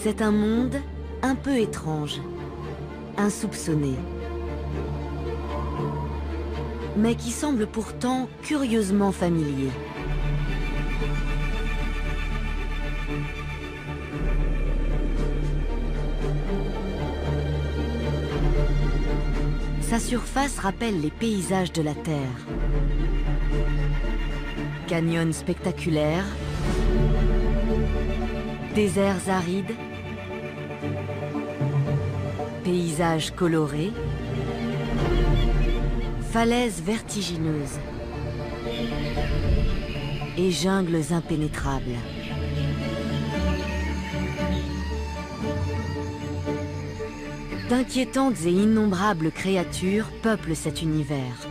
C'est un monde un peu étrange, insoupçonné, mais qui semble pourtant curieusement familier. Sa surface rappelle les paysages de la Terre. Canyons spectaculaires, déserts arides, paysages colorés, falaises vertigineuses et jungles impénétrables. D'inquiétantes et innombrables créatures peuplent cet univers.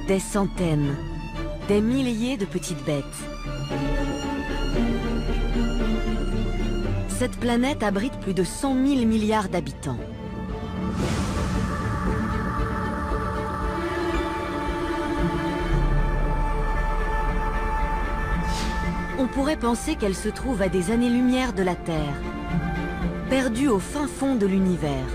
Des centaines, des milliers de petites bêtes. Cette planète abrite plus de 100 000 milliards d'habitants. On pourrait penser qu'elle se trouve à des années-lumière de la Terre, perdue au fin fond de l'univers.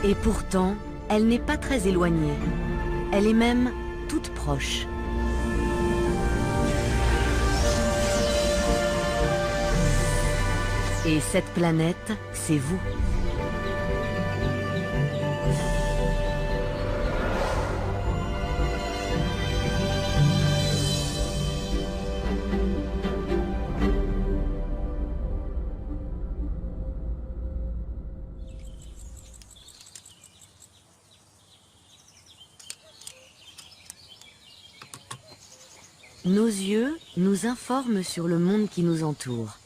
Et pourtant, elle n'est pas très éloignée. Elle est même toute proche. Et cette planète, c'est vous. Nos yeux nous informent sur le monde qui nous entoure.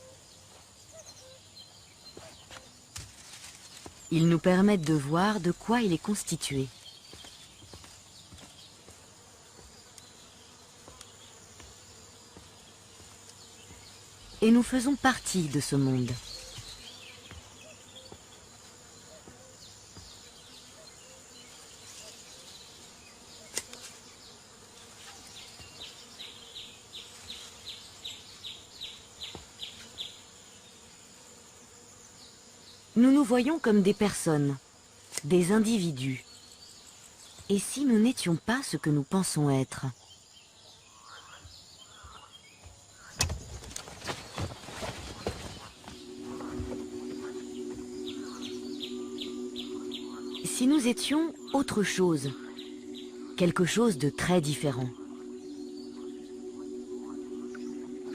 Ils nous permettent de voir de quoi il est constitué. Et nous faisons partie de ce monde. Nous nous voyons comme des personnes, des individus. Et si nous n'étions pas ce que nous pensons être? Si nous étions autre chose, quelque chose de très différent.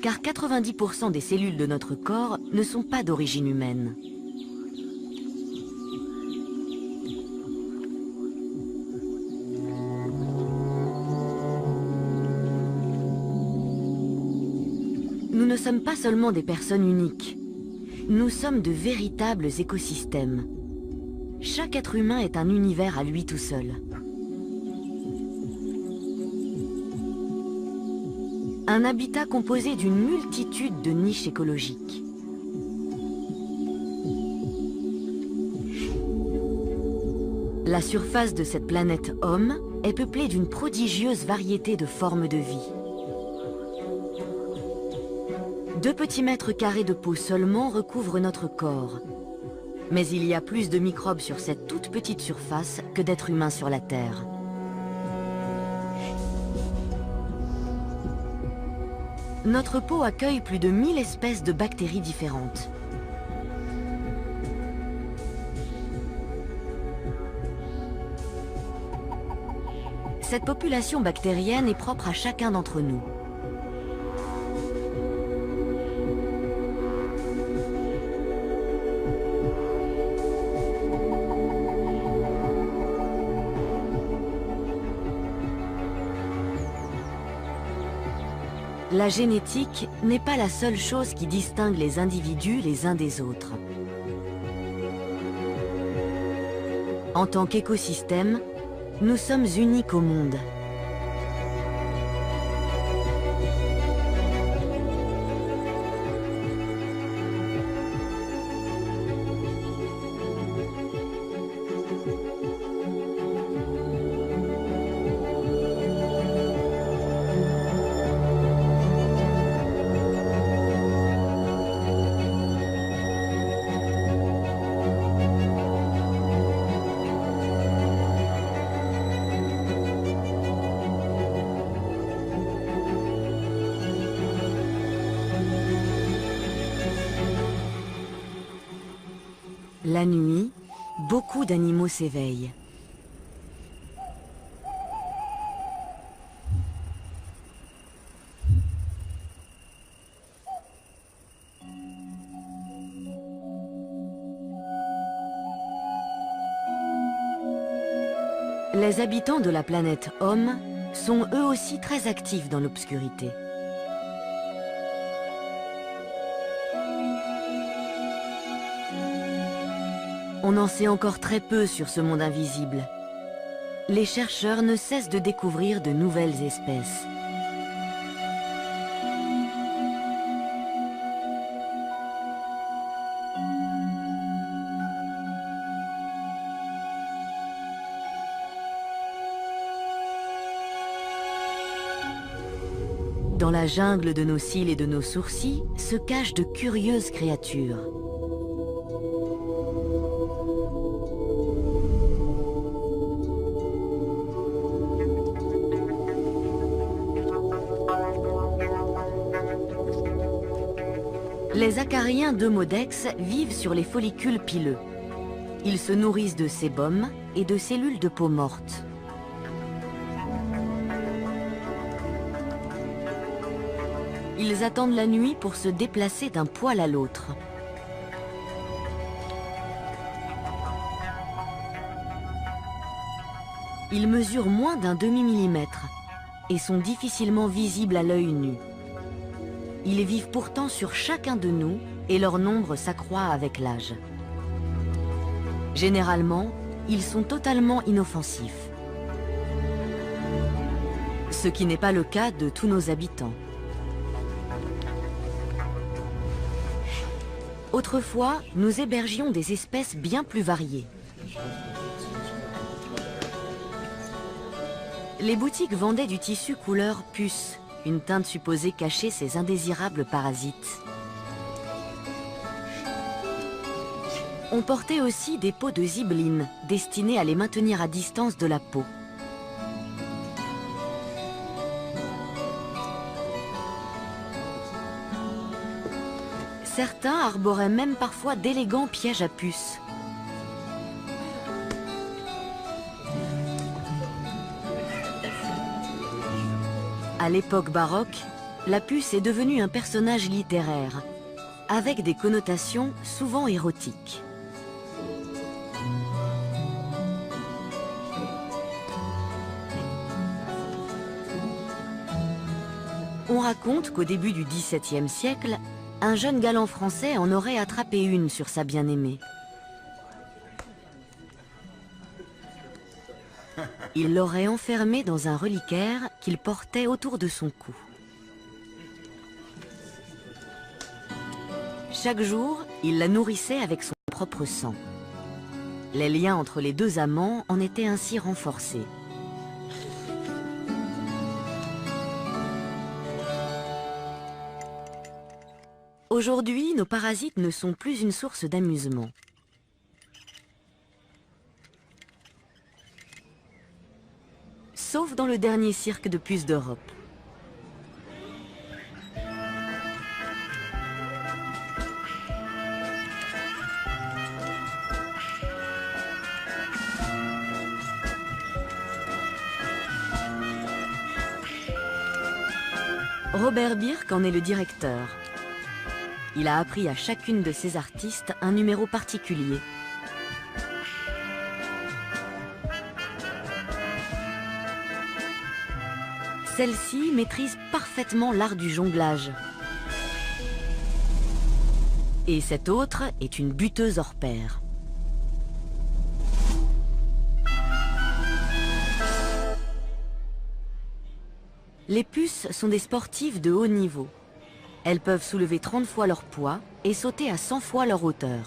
Car 90% des cellules de notre corps ne sont pas d'origine humaine. Nous ne sommes pas seulement des personnes uniques. Nous sommes de véritables écosystèmes. Chaque être humain est un univers à lui tout seul. Un habitat composé d'une multitude de niches écologiques. La surface de cette planète Homme est peuplée d'une prodigieuse variété de formes de vie. 2 petits mètres carrés de peau seulement recouvrent notre corps. Mais il y a plus de microbes sur cette toute petite surface que d'êtres humains sur la Terre. Notre peau accueille plus de 1000 espèces de bactéries différentes. Cette population bactérienne est propre à chacun d'entre nous. La génétique n'est pas la seule chose qui distingue les individus les uns des autres. En tant qu'écosystème, nous sommes uniques au monde. La nuit, beaucoup d'animaux s'éveillent. Les habitants de la planète Homme sont eux aussi très actifs dans l'obscurité. On en sait encore très peu sur ce monde invisible. Les chercheurs ne cessent de découvrir de nouvelles espèces. Dans la jungle de nos cils et de nos sourcils se cachent de curieuses créatures. Les acariens d'Eumodex vivent sur les follicules pileux. Ils se nourrissent de sébum et de cellules de peau morte. Ils attendent la nuit pour se déplacer d'un poil à l'autre. Ils mesurent moins d'un demi-millimètre et sont difficilement visibles à l'œil nu. Ils vivent pourtant sur chacun de nous et leur nombre s'accroît avec l'âge. Généralement, ils sont totalement inoffensifs. Ce qui n'est pas le cas de tous nos habitants. Autrefois, nous hébergions des espèces bien plus variées. Les boutiques vendaient du tissu couleur puce, une teinte supposée cacher ces indésirables parasites. On portait aussi des peaux de zibeline, destinées à les maintenir à distance de la peau. Certains arboraient même parfois d'élégants pièges à puces. À l'époque baroque, la puce est devenue un personnage littéraire, avec des connotations souvent érotiques. On raconte qu'au début du XVIIe siècle, un jeune galant français en aurait attrapé une sur sa bien-aimée. Il l'aurait enfermée dans un reliquaire qu'il portait autour de son cou. Chaque jour, il la nourrissait avec son propre sang. Les liens entre les deux amants en étaient ainsi renforcés. Aujourd'hui, nos parasites ne sont plus une source d'amusement. Sauf dans le dernier cirque de puces d'Europe. Robert Birk en est le directeur. Il a appris à chacune de ses artistes un numéro particulier. Celle-ci maîtrise parfaitement l'art du jonglage. Et cette autre est une buteuse hors pair. Les puces sont des sportives de haut niveau. Elles peuvent soulever 30 fois leur poids et sauter à 100 fois leur hauteur.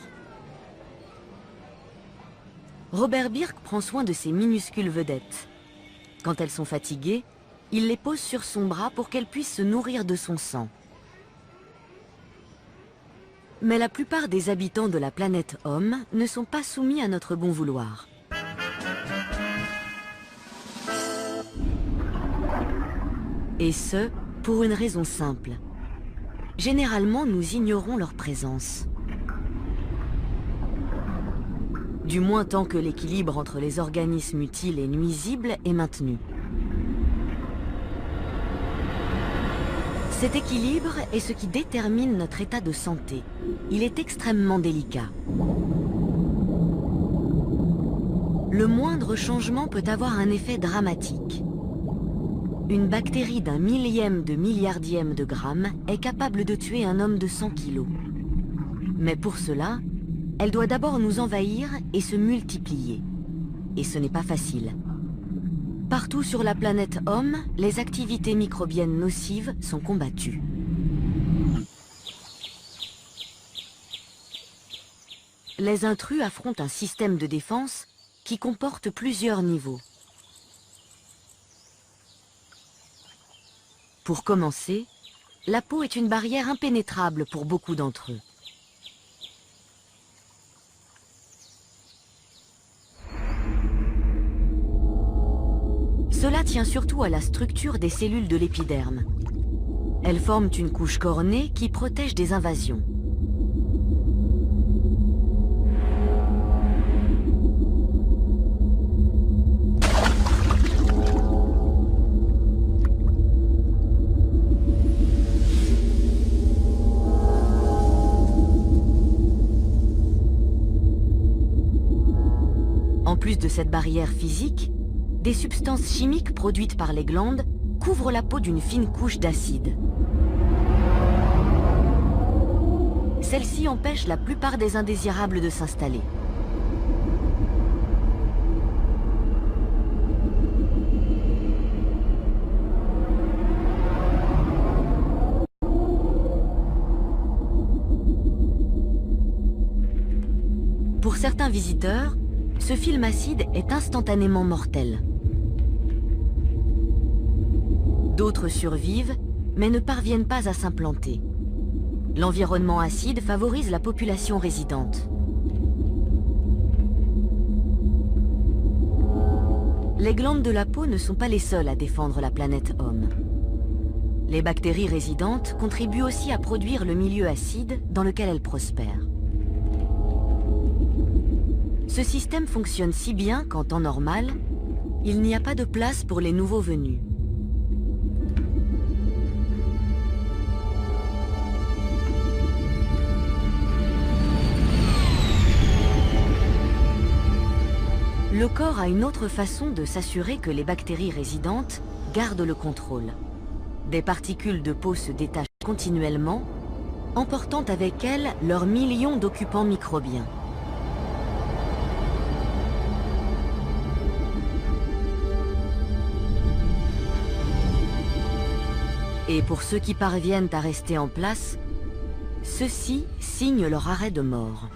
Robert Birk prend soin de ces minuscules vedettes. Quand elles sont fatiguées, il les pose sur son bras pour qu'elles puissent se nourrir de son sang. Mais la plupart des habitants de la planète Homme ne sont pas soumis à notre bon vouloir. Et ce, pour une raison simple. Généralement, nous ignorons leur présence. du moins tant que l'équilibre entre les organismes utiles et nuisibles est maintenu. Cet équilibre est ce qui détermine notre état de santé. Il est extrêmement délicat. Le moindre changement peut avoir un effet dramatique. Une bactérie d'un millième de milliardième de gramme est capable de tuer un homme de 100 kilos. Mais pour cela, elle doit d'abord nous envahir et se multiplier. Et ce n'est pas facile. Partout sur la planète Homme, les activités microbiennes nocives sont combattues. Les intrus affrontent un système de défense qui comporte plusieurs niveaux. Pour commencer, la peau est une barrière impénétrable pour beaucoup d'entre eux. Cela tient surtout à la structure des cellules de l'épiderme. Elles forment une couche cornée qui protège des invasions. En plus de cette barrière physique, des substances chimiques produites par les glandes couvrent la peau d'une fine couche d'acide. Celle-ci empêche la plupart des indésirables de s'installer. Pour certains visiteurs, ce film acide est instantanément mortel. D'autres survivent, mais ne parviennent pas à s'implanter. L'environnement acide favorise la population résidente. Les glandes de la peau ne sont pas les seules à défendre la planète Homme. Les bactéries résidentes contribuent aussi à produire le milieu acide dans lequel elles prospèrent. Ce système fonctionne si bien qu'en temps normal, il n'y a pas de place pour les nouveaux venus. Le corps a une autre façon de s'assurer que les bactéries résidentes gardent le contrôle. Des particules de peau se détachent continuellement, emportant avec elles leurs millions d'occupants microbiens. Et pour ceux qui parviennent à rester en place, ceux-ci signent leur arrêt de mort.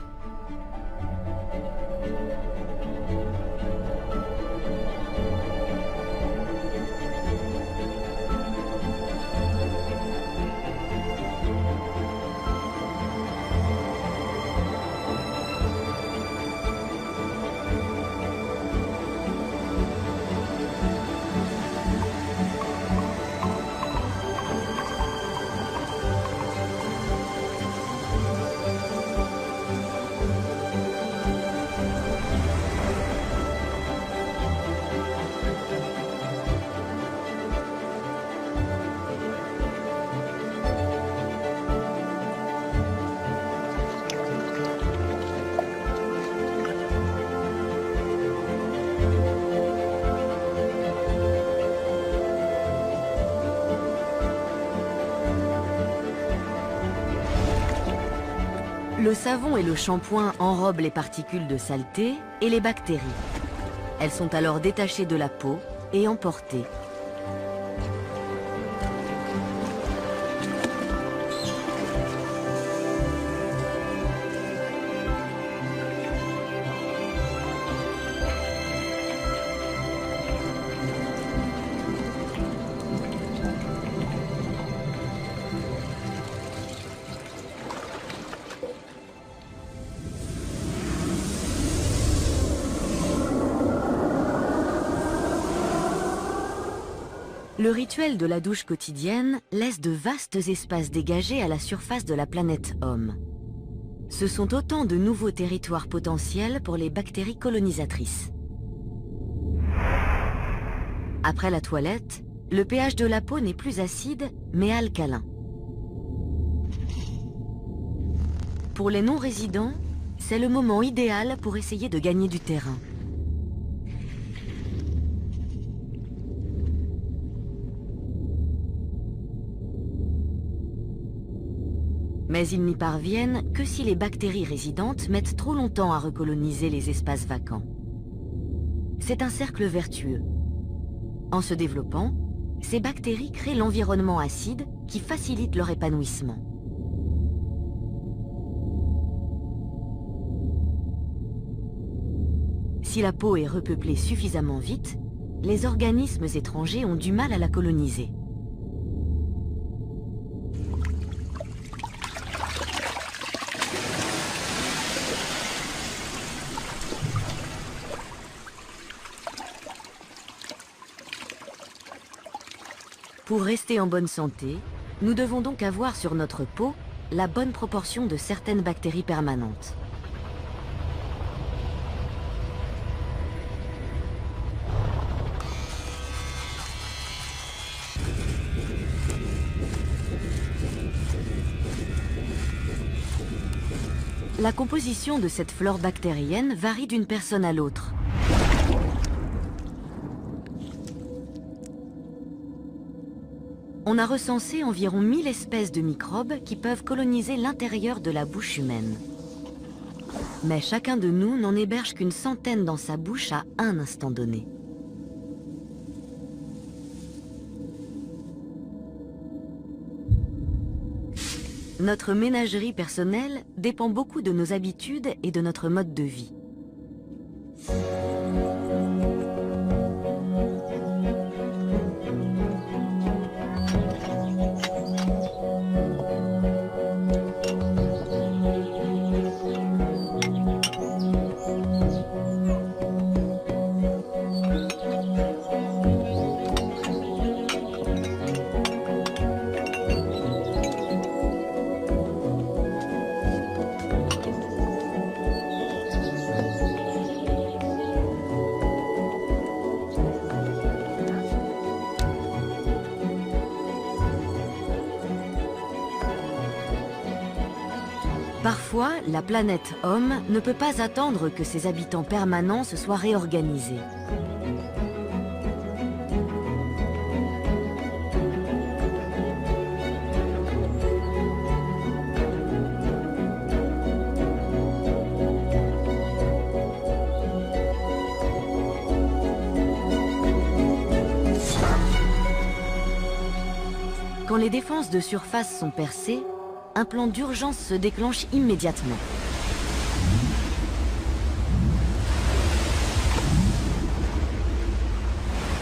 Le savon et le shampoing enrobent les particules de saleté et les bactéries. Elles sont alors détachées de la peau et emportées. Le rituel de la douche quotidienne laisse de vastes espaces dégagés à la surface de la planète Homme. Ce sont autant de nouveaux territoires potentiels pour les bactéries colonisatrices. Après la toilette, le pH de la peau n'est plus acide, mais alcalin. Pour les non-résidents, c'est le moment idéal pour essayer de gagner du terrain. Mais ils n'y parviennent que si les bactéries résidentes mettent trop longtemps à recoloniser les espaces vacants. C'est un cercle vertueux. En se développant, ces bactéries créent l'environnement acide qui facilite leur épanouissement. Si la peau est repeuplée suffisamment vite, les organismes étrangers ont du mal à la coloniser. Pour rester en bonne santé, nous devons donc avoir sur notre peau la bonne proportion de certaines bactéries permanentes. La composition de cette flore bactérienne varie d'une personne à l'autre. On a recensé environ 1000 espèces de microbes qui peuvent coloniser l'intérieur de la bouche humaine. Mais chacun de nous n'en héberge qu'une centaine dans sa bouche à un instant donné. Notre ménagerie personnelle dépend beaucoup de nos habitudes et de notre mode de vie. Parfois, la planète Homme ne peut pas attendre que ses habitants permanents se soient réorganisés. Quand les défenses de surface sont percées, un plan d'urgence se déclenche immédiatement.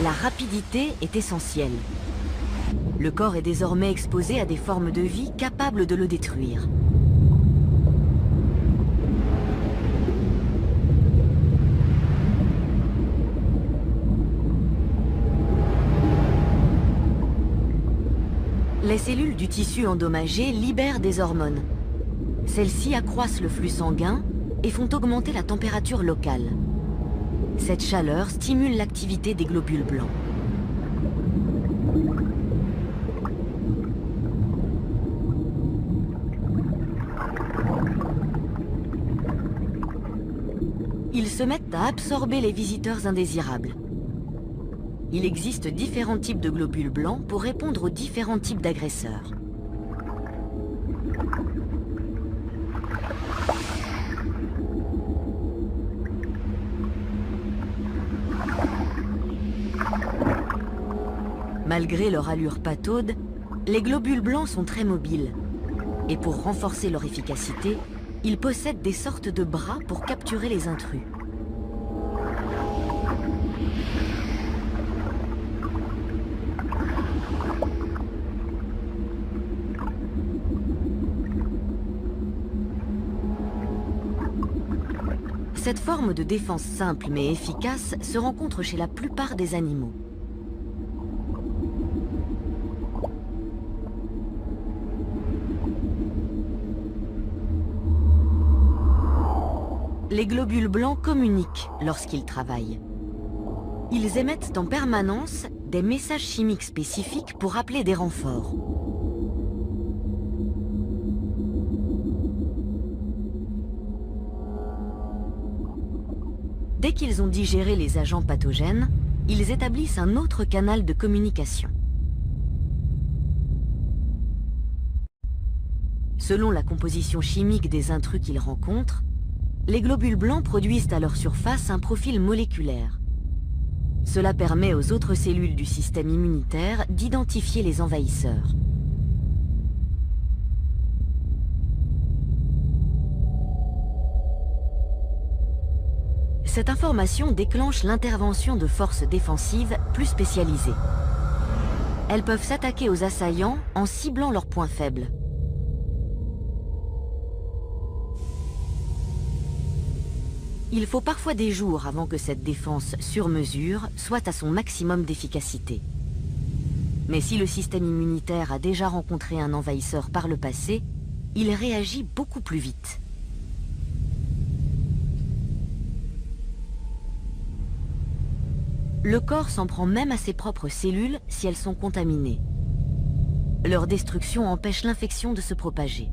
La rapidité est essentielle. Le corps est désormais exposé à des formes de vie capables de le détruire. Les cellules du tissu endommagé libèrent des hormones. Celles-ci accroissent le flux sanguin et font augmenter la température locale. Cette chaleur stimule l'activité des globules blancs. Ils se mettent à absorber les visiteurs indésirables. Il existe différents types de globules blancs pour répondre aux différents types d'agresseurs. Malgré leur allure pataude, les globules blancs sont très mobiles. Et pour renforcer leur efficacité, ils possèdent des sortes de bras pour capturer les intrus. Cette forme de défense simple mais efficace se rencontre chez la plupart des animaux. Les globules blancs communiquent lorsqu'ils travaillent. Ils émettent en permanence des messages chimiques spécifiques pour appeler des renforts. Dès qu'ils ont digéré les agents pathogènes, ils établissent un autre canal de communication. Selon la composition chimique des intrus qu'ils rencontrent, les globules blancs produisent à leur surface un profil moléculaire. Cela permet aux autres cellules du système immunitaire d'identifier les envahisseurs. Cette information déclenche l'intervention de forces défensives plus spécialisées. Elles peuvent s'attaquer aux assaillants en ciblant leurs points faibles. Il faut parfois des jours avant que cette défense sur mesure soit à son maximum d'efficacité. Mais si le système immunitaire a déjà rencontré un envahisseur par le passé, il réagit beaucoup plus vite. Le corps s'en prend même à ses propres cellules si elles sont contaminées. Leur destruction empêche l'infection de se propager.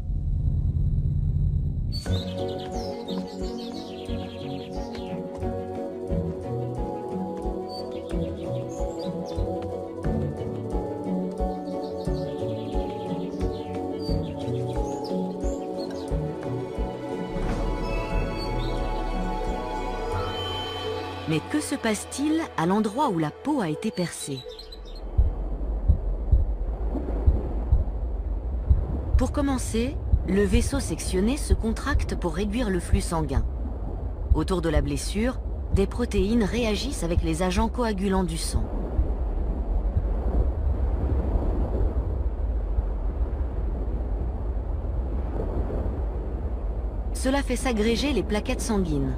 Mais que se passe-t-il à l'endroit où la peau a été percée? Pour commencer, le vaisseau sectionné se contracte pour réduire le flux sanguin. Autour de la blessure, des protéines réagissent avec les agents coagulants du sang. Cela fait s'agréger les plaquettes sanguines.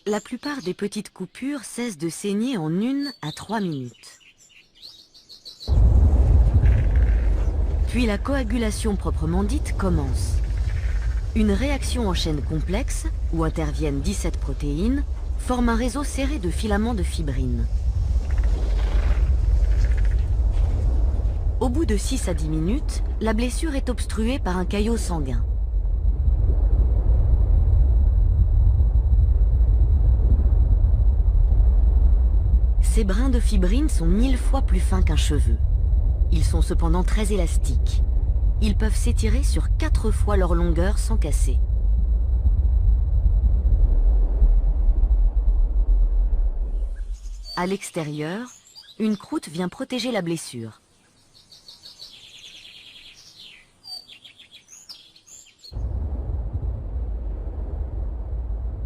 La plupart des petites coupures cessent de saigner en 1 à 3 minutes. Puis la coagulation proprement dite commence. Une réaction en chaîne complexe, où interviennent 17 protéines, forme un réseau serré de filaments de fibrine. Au bout de 6 à 10 minutes, la blessure est obstruée par un caillot sanguin. Ces brins de fibrine sont 1000 fois plus fins qu'un cheveu. Ils sont cependant très élastiques. Ils peuvent s'étirer sur 4 fois leur longueur sans casser. À l'extérieur, une croûte vient protéger la blessure.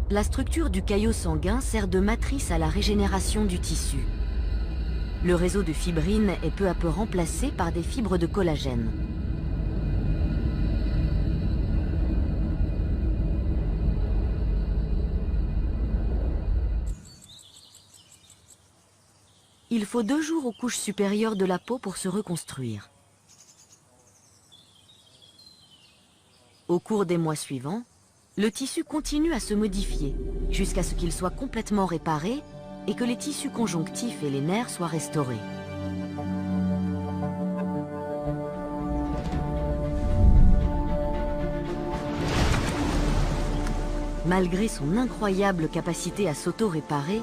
La structure du caillot sanguin sert de matrice à la régénération du tissu. Le réseau de fibrine est peu à peu remplacé par des fibres de collagène. Il faut 2 jours aux couches supérieures de la peau pour se reconstruire. Au cours des mois suivants, le tissu continue à se modifier jusqu'à ce qu'il soit complètement réparé et que les tissus conjonctifs et les nerfs soient restaurés. Malgré son incroyable capacité à s'auto-réparer,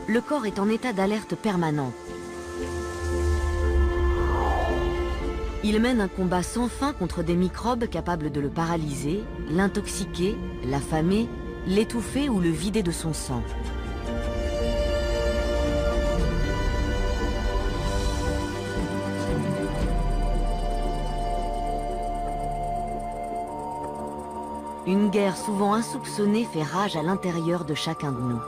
le corps est en état d'alerte permanent. Il mène un combat sans fin contre des microbes capables de le paralyser, l'intoxiquer, l'affamer, l'étouffer ou le vider de son sang. Une guerre souvent insoupçonnée fait rage à l'intérieur de chacun de nous.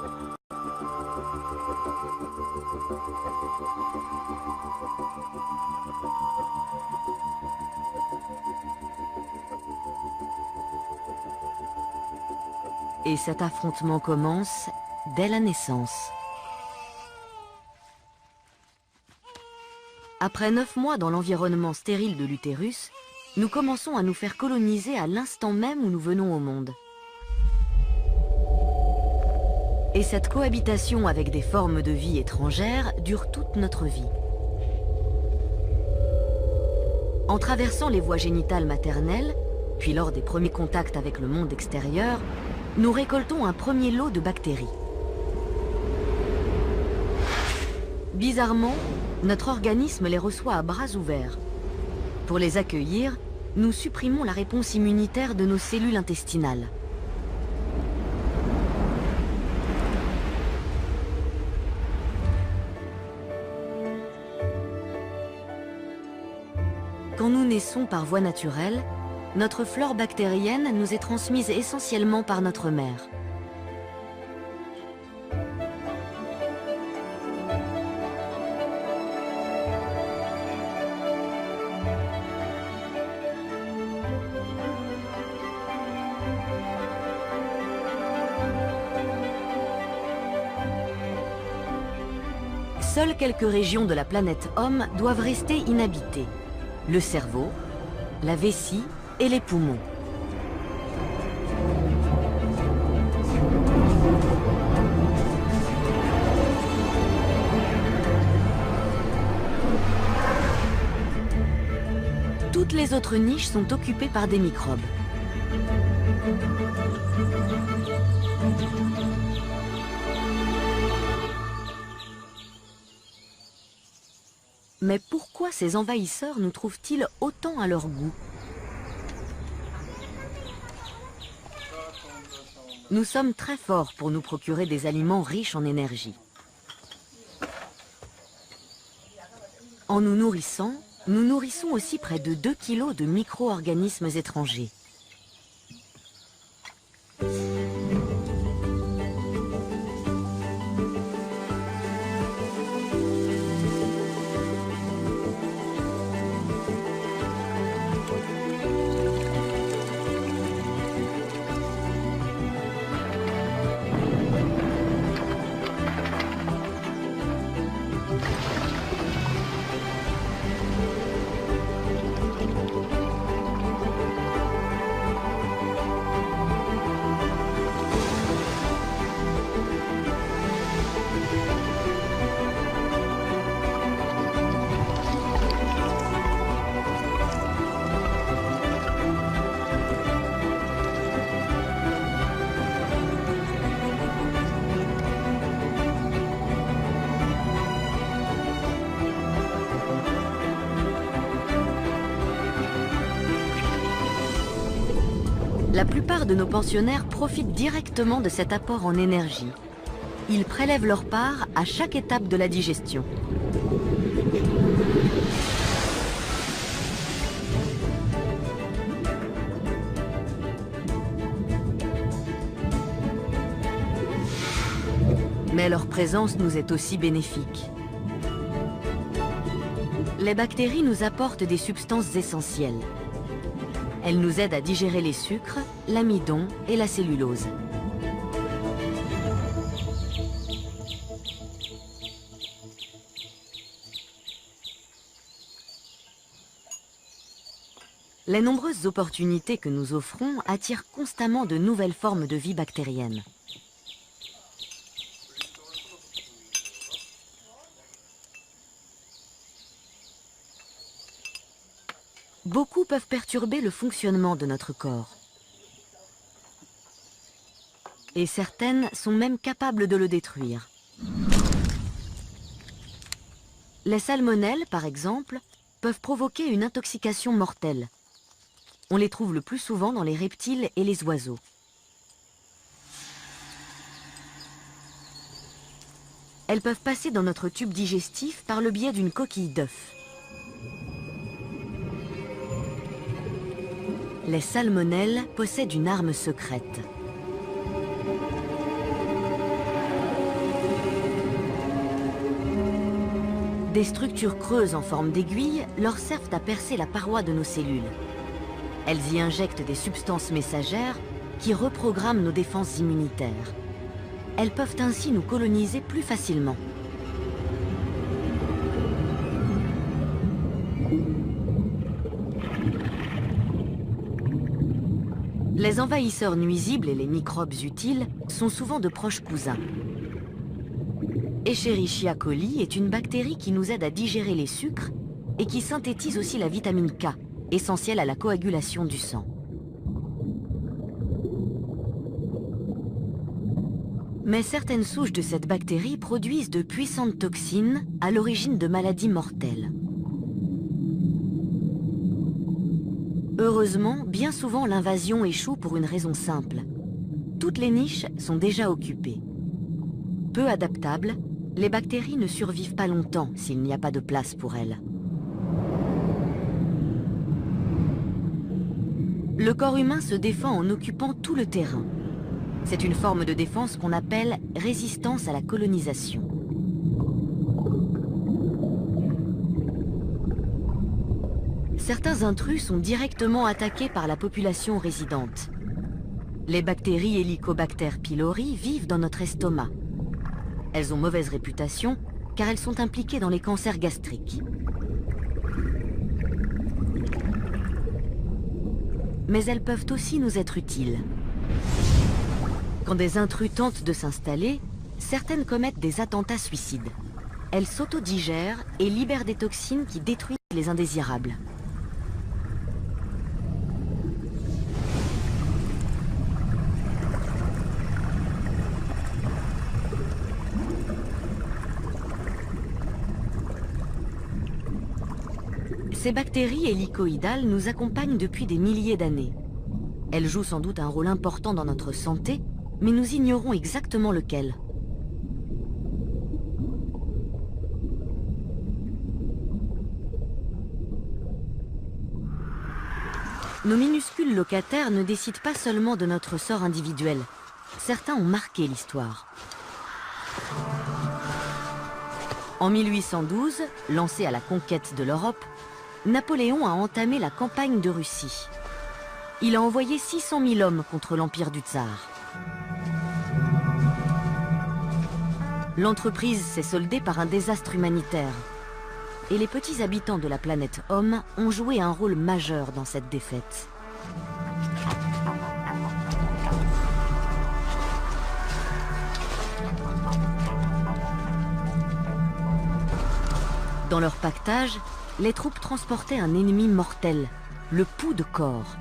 Et cet affrontement commence dès la naissance. Après 9 mois dans l'environnement stérile de l'utérus, nous commençons à nous faire coloniser à l'instant même où nous venons au monde. Et cette cohabitation avec des formes de vie étrangères dure toute notre vie. En traversant les voies génitales maternelles, puis lors des premiers contacts avec le monde extérieur, nous récoltons un premier lot de bactéries. Bizarrement, notre organisme les reçoit à bras ouverts. Pour les accueillir, nous supprimons la réponse immunitaire de nos cellules intestinales. Quand nous naissons par voie naturelle, notre flore bactérienne nous est transmise essentiellement par notre mère. Seules quelques régions de la planète Homme doivent rester inhabitées. Le cerveau, la vessie et les poumons. Toutes les autres niches sont occupées par des microbes. Mais pourquoi ces envahisseurs nous trouvent-ils autant à leur goût? Nous sommes très forts pour nous procurer des aliments riches en énergie. En nous nourrissant, nous nourrissons aussi près de 2 kilos de micro-organismes étrangers. La plupart de nos pensionnaires profitent directement de cet apport en énergie. Ils prélèvent leur part à chaque étape de la digestion. Mais leur présence nous est aussi bénéfique. Les bactéries nous apportent des substances essentielles. Elles nous aident à digérer les sucres, l'amidon et la cellulose. Les nombreuses opportunités que nous offrons attirent constamment de nouvelles formes de vie bactérienne. Beaucoup peuvent perturber le fonctionnement de notre corps. Et certaines sont même capables de le détruire. Les salmonelles, par exemple, peuvent provoquer une intoxication mortelle. On les trouve le plus souvent dans les reptiles et les oiseaux. Elles peuvent passer dans notre tube digestif par le biais d'une coquille d'œuf. Les salmonelles possèdent une arme secrète. Des structures creuses en forme d'aiguille leur servent à percer la paroi de nos cellules. Elles y injectent des substances messagères qui reprogramment nos défenses immunitaires. elles peuvent ainsi nous coloniser plus facilement. Les envahisseurs nuisibles et les microbes utiles sont souvent de proches cousins. Escherichia coli est une bactérie qui nous aide à digérer les sucres et qui synthétise aussi la vitamine K, essentielle à la coagulation du sang. Mais certaines souches de cette bactérie produisent de puissantes toxines à l'origine de maladies mortelles. Heureusement, bien souvent l'invasion échoue pour une raison simple. Toutes les niches sont déjà occupées. Peu adaptables, les bactéries ne survivent pas longtemps s'il n'y a pas de place pour elles. Le corps humain se défend en occupant tout le terrain. C'est une forme de défense qu'on appelle résistance à la colonisation. Certains intrus sont directement attaqués par la population résidente. Les bactéries Helicobacter pylori vivent dans notre estomac. Elles ont mauvaise réputation car elles sont impliquées dans les cancers gastriques. Mais elles peuvent aussi nous être utiles. Quand des intrus tentent de s'installer, certaines commettent des attentats suicides. Elles s'autodigèrent et libèrent des toxines qui détruisent les indésirables. Ces bactéries hélicoïdales nous accompagnent depuis des milliers d'années. Elles jouent sans doute un rôle important dans notre santé, mais nous ignorons exactement lequel. Nos minuscules locataires ne décident pas seulement de notre sort individuel. Certains ont marqué l'histoire. En 1812, lancé à la conquête de l'Europe, Napoléon a entamé la campagne de Russie. Il a envoyé 600 000 hommes contre l'empire du Tsar. L'entreprise s'est soldée par un désastre humanitaire. Et les petits habitants de la planète Homme ont joué un rôle majeur dans cette défaite. Dans leur pactage, les troupes transportaient un ennemi mortel, le pou de corps.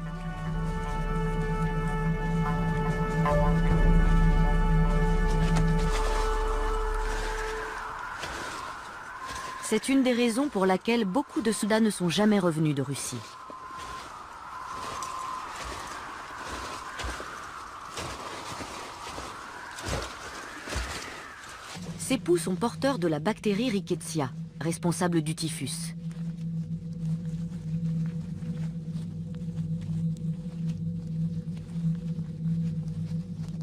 C'est une des raisons pour laquelle beaucoup de soldats ne sont jamais revenus de Russie. Ces poux sont porteurs de la bactérie Rickettsia, responsable du typhus.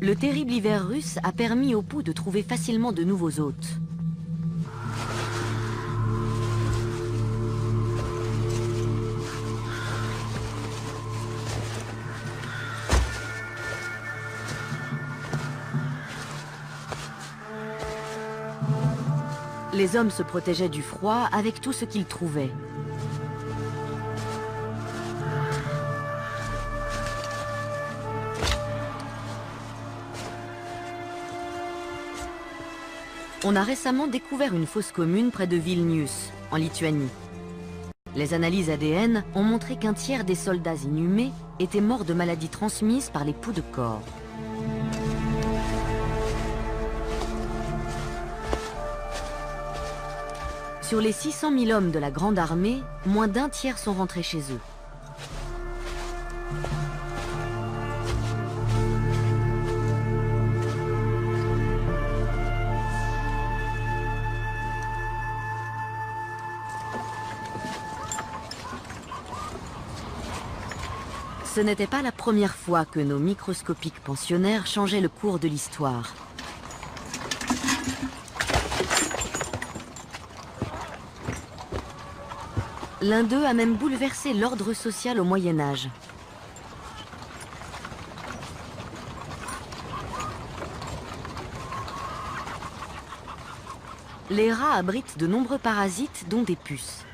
Le terrible hiver russe a permis aux poux de trouver facilement de nouveaux hôtes. Les hommes se protégeaient du froid avec tout ce qu'ils trouvaient. On a récemment découvert une fosse commune près de Vilnius, en Lituanie. Les analyses ADN ont montré qu'un tiers des soldats inhumés étaient morts de maladies transmises par les poux de corps. Sur les 600 000 hommes de la Grande Armée, moins d'un tiers sont rentrés chez eux. Ce n'était pas la première fois que nos microscopiques pensionnaires changeaient le cours de l'histoire. L'un d'eux a même bouleversé l'ordre social au Moyen Âge. Les rats abritent de nombreux parasites, dont des puces.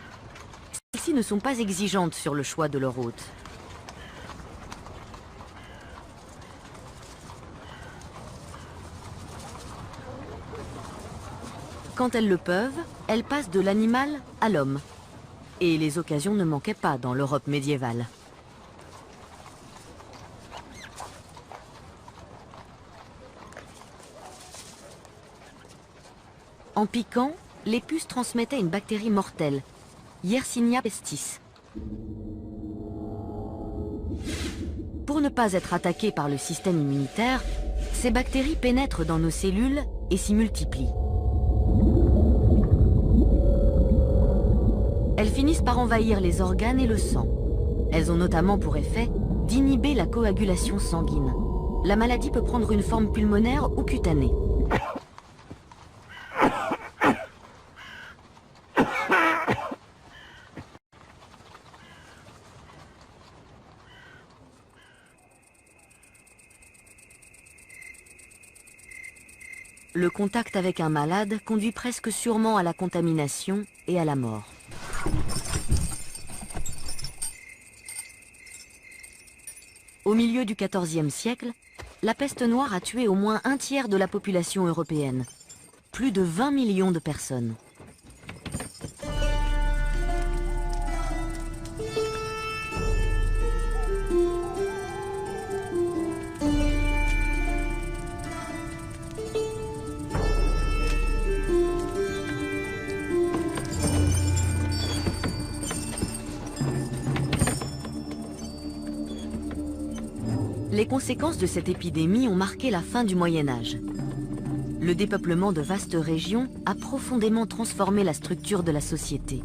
Celles-ci ne sont pas exigeantes sur le choix de leur hôte. Quand elles le peuvent, elles passent de l'animal à l'homme. Et les occasions ne manquaient pas dans l'Europe médiévale. En piquant, les puces transmettaient une bactérie mortelle, Yersinia pestis. Pour ne pas être attaquées par le système immunitaire, ces bactéries pénètrent dans nos cellules et s'y multiplient. Elles finissent par envahir les organes et le sang. Elles ont notamment pour effet d'inhiber la coagulation sanguine. La maladie peut prendre une forme pulmonaire ou cutanée. Le contact avec un malade conduit presque sûrement à la contamination et à la mort. Au milieu du XIVe siècle, la peste noire a tué au moins un tiers de la population européenne. Plus de 20 millions de personnes. Les conséquences de cette épidémie ont marqué la fin du Moyen Âge. Le dépeuplement de vastes régions a profondément transformé la structure de la société.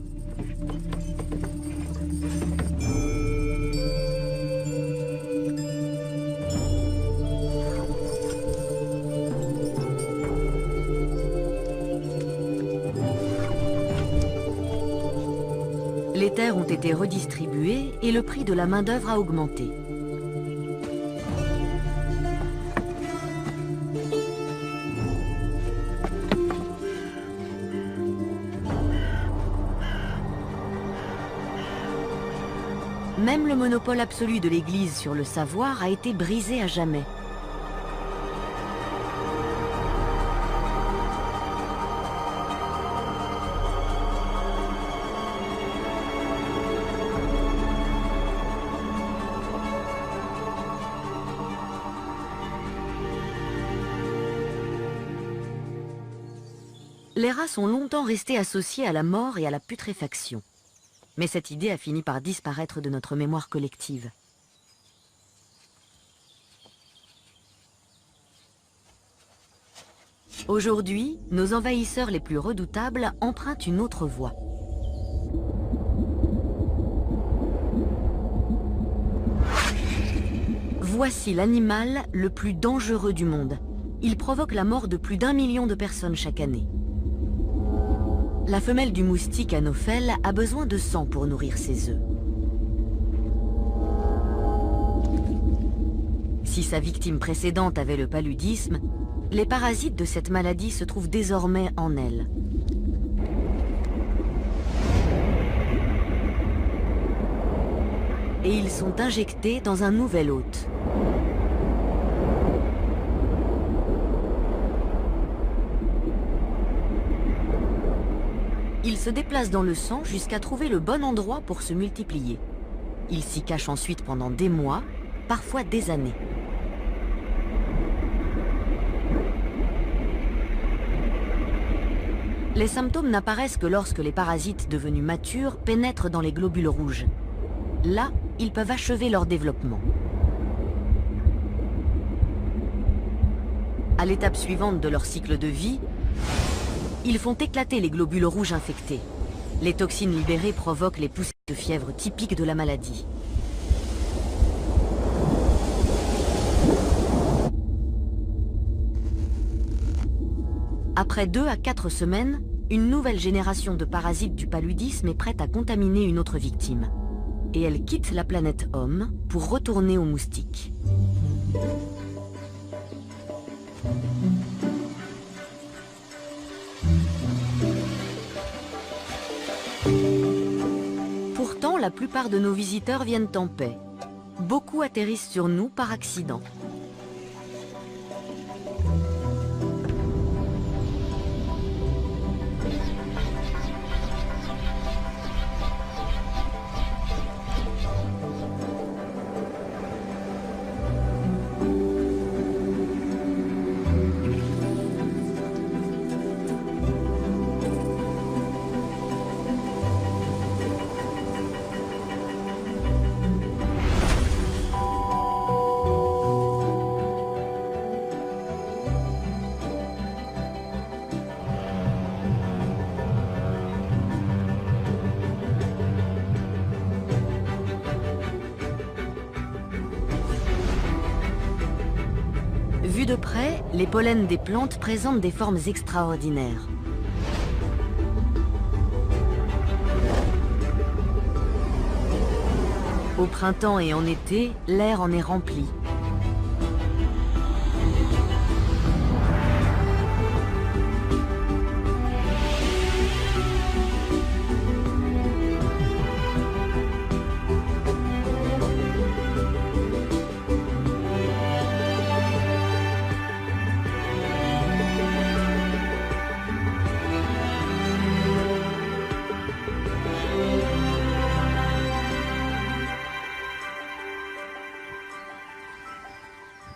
Les terres ont été redistribuées et le prix de la main-d'œuvre a augmenté. Même le monopole absolu de l'Église sur le savoir a été brisé à jamais. Les rats sont longtemps restés associés à la mort et à la putréfaction. Mais cette idée a fini par disparaître de notre mémoire collective. Aujourd'hui, nos envahisseurs les plus redoutables empruntent une autre voie. Voici l'animal le plus dangereux du monde. Il provoque la mort de plus d'1 million de personnes chaque année. La femelle du moustique anophèle a besoin de sang pour nourrir ses œufs. Si sa victime précédente avait le paludisme, les parasites de cette maladie se trouvent désormais en elle. Et ils sont injectés dans un nouvel hôte. Ils se déplacent dans le sang jusqu'à trouver le bon endroit pour se multiplier. Ils s'y cachent ensuite pendant des mois, parfois des années. Les symptômes n'apparaissent que lorsque les parasites devenus matures pénètrent dans les globules rouges. Là, ils peuvent achever leur développement. À l'étape suivante de leur cycle de vie, ils font éclater les globules rouges infectés. Les toxines libérées provoquent les poussées de fièvre typiques de la maladie. Après 2 à 4 semaines, une nouvelle génération de parasites du paludisme est prête à contaminer une autre victime. Et elle quitte la planète Homme pour retourner aux moustiques. la plupart de nos visiteurs viennent en paix. Beaucoup atterrissent sur nous par accident. Vus de près, les pollens des plantes présentent des formes extraordinaires. Au printemps et en été, l'air en est rempli.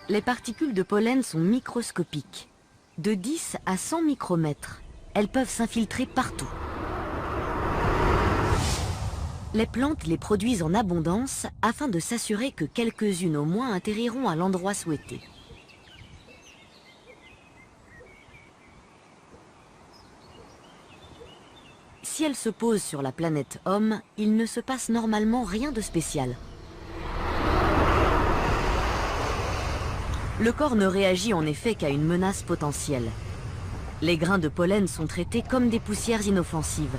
Les particules de pollen sont microscopiques, de 10 à 100 micromètres. Elles peuvent s'infiltrer partout. Les plantes les produisent en abondance afin de s'assurer que quelques-unes au moins atterriront à l'endroit souhaité. Si elles se posent sur la planète Homme, il ne se passe normalement rien de spécial. Le corps ne réagit en effet qu'à une menace potentielle. Les grains de pollen sont traités comme des poussières inoffensives.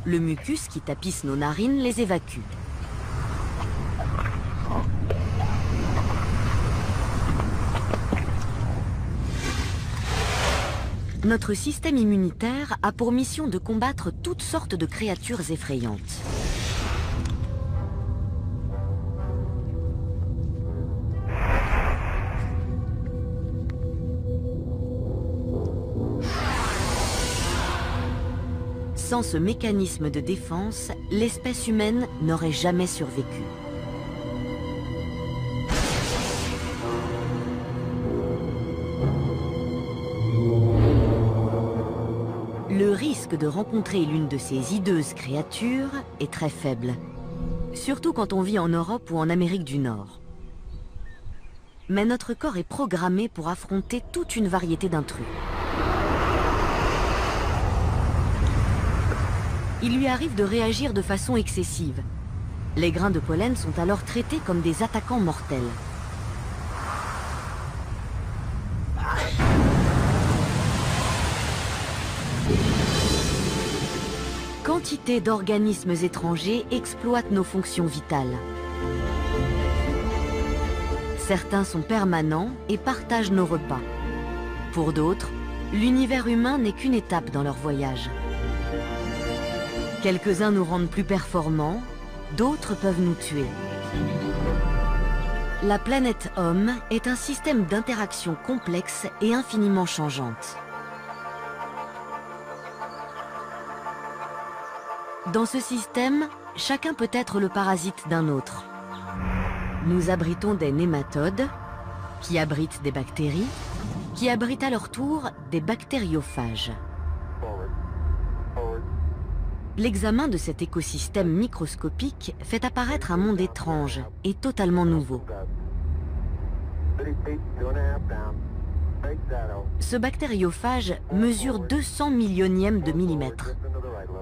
Le mucus qui tapisse nos narines les évacue. Notre système immunitaire a pour mission de combattre toutes sortes de créatures effrayantes. Sans ce mécanisme de défense, l'espèce humaine n'aurait jamais survécu. Le risque de rencontrer l'une de ces hideuses créatures est très faible, surtout quand on vit en Europe ou en Amérique du Nord. Mais notre corps est programmé pour affronter toute une variété d'intrus. Il lui arrive de réagir de façon excessive. Les grains de pollen sont alors traités comme des attaquants mortels. Quantité d'organismes étrangers exploitent nos fonctions vitales. Certains sont permanents et partagent nos repas. Pour d'autres, l'univers humain n'est qu'une étape dans leur voyage. Quelques-uns nous rendent plus performants, d'autres peuvent nous tuer. La planète Homme est un système d'interaction complexe et infiniment changeante. Dans ce système, chacun peut être le parasite d'un autre. Nous abritons des nématodes, qui abritent des bactéries, qui abritent à leur tour des bactériophages. L'examen de cet écosystème microscopique fait apparaître un monde étrange et totalement nouveau. Ce bactériophage mesure 200 millionièmes de millimètre.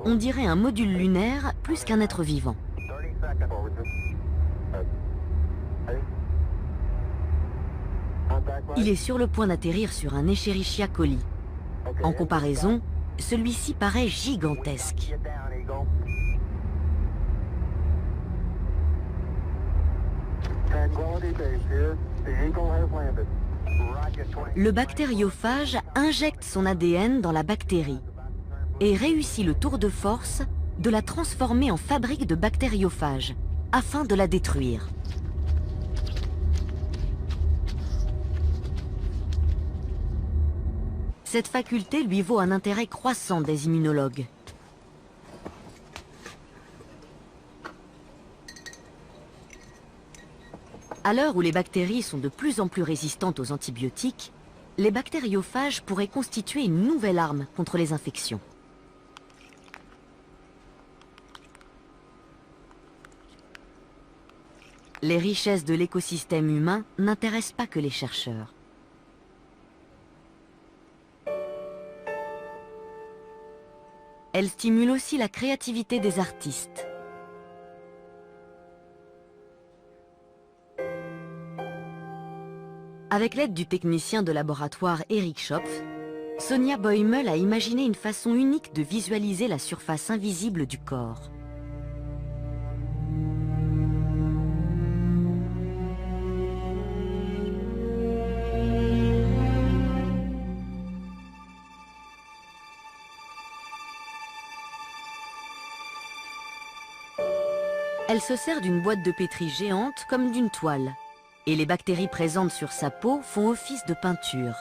On dirait un module lunaire plus qu'un être vivant. Il est sur le point d'atterrir sur un Escherichia coli. En comparaison, celui-ci paraît gigantesque. Le bactériophage injecte son ADN dans la bactérie et réussit le tour de force de la transformer en fabrique de bactériophages, afin de la détruire. Cette faculté lui vaut un intérêt croissant des immunologues. À l'heure où les bactéries sont de plus en plus résistantes aux antibiotiques, les bactériophages pourraient constituer une nouvelle arme contre les infections. Les richesses de l'écosystème humain n'intéressent pas que les chercheurs. Elles stimulent aussi la créativité des artistes. Avec l'aide du technicien de laboratoire Eric Schopf, Sonia Boimel a imaginé une façon unique de visualiser la surface invisible du corps. Elle se sert d'une boîte de pétri géante comme d'une toile, et les bactéries présentes sur sa peau font office de peinture.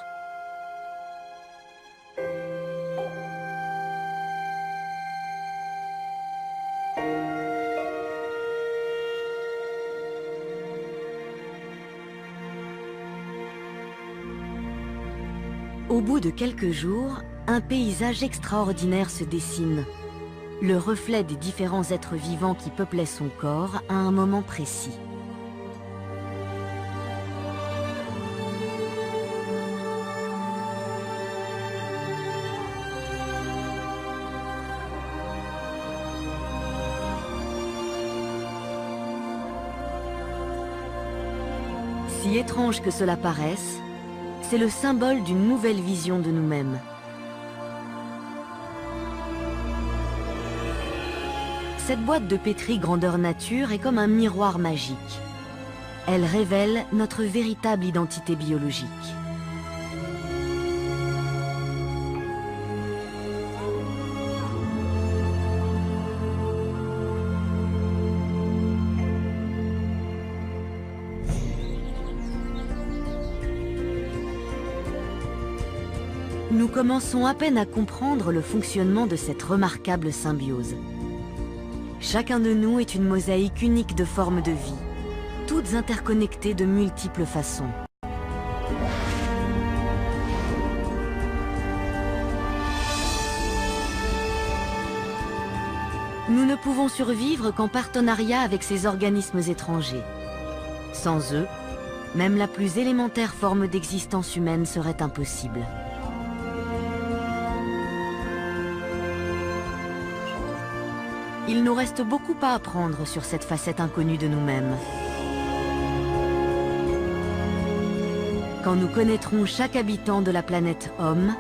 Au bout de quelques jours, un paysage extraordinaire se dessine. Le reflet des différents êtres vivants qui peuplaient son corps à un moment précis. Si étrange que cela paraisse, c'est le symbole d'une nouvelle vision de nous-mêmes. Cette boîte de pétri grandeur nature est comme un miroir magique. Elle révèle notre véritable identité biologique. Nous commençons à peine à comprendre le fonctionnement de cette remarquable symbiose. Chacun de nous est une mosaïque unique de formes de vie, toutes interconnectées de multiples façons. Nous ne pouvons survivre qu'en partenariat avec ces organismes étrangers. Sans eux, même la plus élémentaire forme d'existence humaine serait impossible. Il nous reste beaucoup à apprendre sur cette facette inconnue de nous-mêmes. Quand nous connaîtrons chaque habitant de la planète Homme,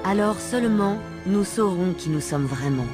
alors seulement nous saurons qui nous sommes vraiment.